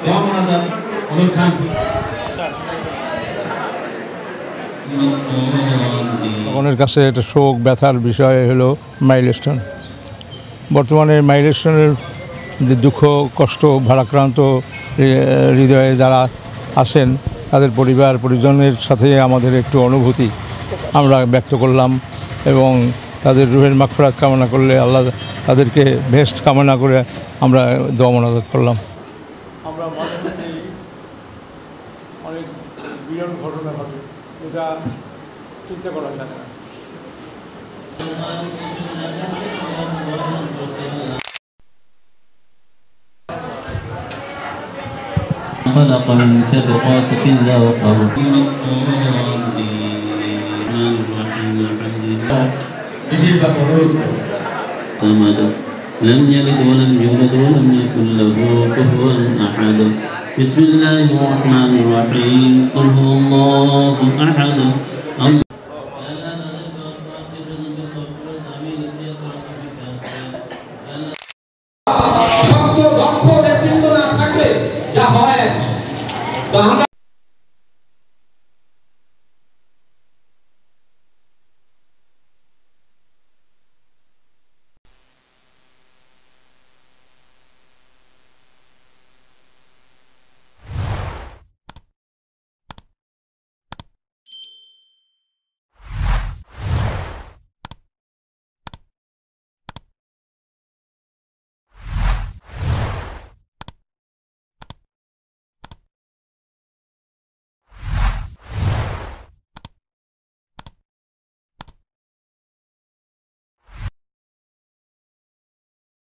দোয়া মোনাজাত অনুষ্ঠান জনগণের কাছে একটা শোক ব্যথার বিষয় হলো মাইলস্টোন। বর্তমানে মাইলস্টোনের যে দুঃখ কষ্ট ভারাক্রান্ত হৃদয়ে যারা আছেন তাদের পরিবার পরিজনের সাথে আমাদের একটু অনুভূতি আমরা ব্যক্ত করলাম এবং তাদের রুহের মাগফিরাত কামনা করলে আল্লাহ তাদেরকে বেহেশত কামনা করে আমরা দোয়া মোনাজাত করলাম। আমরা অনেক বিরল ঘটনা ঘটে, এটা চিন্তা করা যায় না। خلق من شر غاسق إذا وقب صمد لم يلد ولم يولد ولم يكن له كفوا أحد بسم الله الرحمن الرحيم قل هو الله أحد